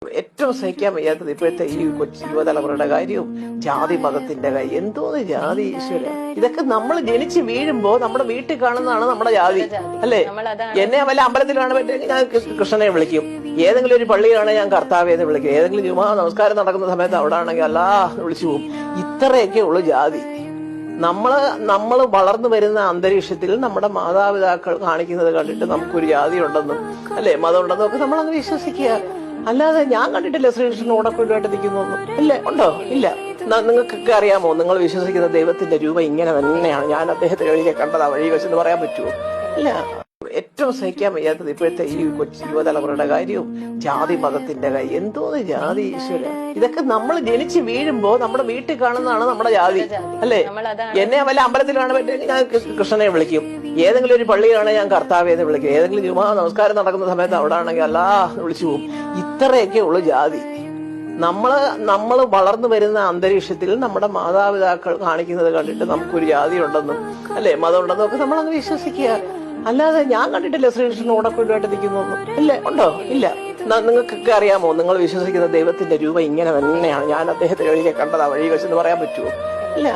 ഏറ്റവും സഹിക്കാൻ വയ്യാത്തത് ഇപ്പോഴത്തെ ഈ കൊച്ചു യുവതലമുറയുടെ കാര്യവും ജാതി മതത്തിന്റെ കാര്യം. എന്തോന്ന് ജാതി, ഈശ്വര! ഇതൊക്കെ നമ്മൾ ജനിച്ച് വീഴുമ്പോ നമ്മുടെ വീട്ടിൽ കാണുന്നതാണ് നമ്മുടെ ജാതി, അല്ലേ? എന്നെ വല്ല അമ്പലത്തിലാണ് പറ്റുമെങ്കിൽ ഞാൻ കൃഷ്ണനെ വിളിക്കും, ഏതെങ്കിലും ഒരു പള്ളിയാണ് ഞാൻ കർത്താവെ എന്ന് വിളിക്കും, ഏതെങ്കിലും ജുമാ നമസ്കാരം നടക്കുന്ന സമയത്ത് അവിടെ ആണെങ്കിൽ അല്ലാ വിളിച്ചു പോകും. ഇത്രയൊക്കെ ഉള്ളു ജാതി. നമ്മള് വളർന്നു വരുന്ന അന്തരീക്ഷത്തിൽ നമ്മുടെ മാതാപിതാക്കൾ കാണിക്കുന്നത് കണ്ടിട്ട് നമുക്കൊരു ജാതി ഉണ്ടെന്നും അല്ലെ മതം ഉണ്ടെന്നും ഒക്കെ നമ്മളങ്ങ് വിശ്വസിക്കുക. അല്ലാതെ ഞാൻ കണ്ടിട്ടില്ല ശ്രീകൃഷ്ണൻ ഓടക്കുഴലായിട്ട് നിൽക്കുന്നൊന്നും. ഇല്ലേ? ഉണ്ടോ? ഇല്ല. നിങ്ങൾക്കൊക്കെ അറിയാമോ, നിങ്ങൾ വിശ്വസിക്കുന്ന ദൈവത്തിന്റെ രൂപം ഇങ്ങനെ തന്നെയാണ്, ഞാൻ അദ്ദേഹത്തെ ഒരിക്കൽ കണ്ടതാ വഴി വെച്ചെന്ന് പറയാൻ പറ്റുമോ? ഇല്ല. ഏറ്റവും സഹിക്കാൻ വയ്യാത്തത് ഇപ്പോഴത്തെ ഈ കൊച്ചു യുവതലമുറയുടെ കാര്യവും ജാതി മതത്തിന്റെ കാര്യം. എന്തോന്ന് ജാതി, ഈശ്വര! ഇതൊക്കെ നമ്മൾ ജനിച്ച് വീഴുമ്പോ നമ്മുടെ വീട്ടിൽ കാണുന്നതാണ് നമ്മുടെ ജാതി, അല്ലേ? എന്നെ വല്ല അമ്പലത്തിലാണ് പറ്റുമെങ്കിൽ ഞാൻ കൃഷ്ണനെ വിളിക്കും, ഏതെങ്കിലും ഒരു പള്ളിയാണ് ഞാൻ കർത്താവെ എന്ന് വിളിക്കും, ഏതെങ്കിലും ജുമാ നമസ്കാരം നടക്കുന്ന സമയത്ത് അവിടെ ആണെങ്കിൽ അല്ലാ വിളിച്ചു പോകും. ഇത്രയൊക്കെ ഉള്ളു ജാതി. നമ്മള് വളർന്നു വരുന്ന അന്തരീക്ഷത്തിൽ നമ്മുടെ മാതാപിതാക്കൾ കാണിക്കുന്നത് കണ്ടിട്ട് നമുക്കൊരു ജാതി ഉണ്ടെന്നും അല്ലെ മതം ഉണ്ടെന്നും ഒക്കെ നമ്മളങ്ങ് വിശ്വസിക്കുക. അല്ലാതെ ഞാൻ കണ്ടിട്ടില്ല ശ്രീകൃഷ്ണൻ ഓടക്കുഴലായിട്ട് നിൽക്കുന്നൊന്നും. ഇല്ലേ? ഉണ്ടോ? ഇല്ല. നിങ്ങൾക്കൊക്കെ അറിയാമോ, നിങ്ങൾ വിശ്വസിക്കുന്ന ദൈവത്തിന്റെ രൂപം ഇങ്ങനെ തന്നെയാണ്, ഞാൻ അദ്ദേഹത്തെ ഒരിക്കൽ കണ്ടതാ വഴി വെച്ചെന്ന് പറയാൻ പറ്റുമോ? ഇല്ല.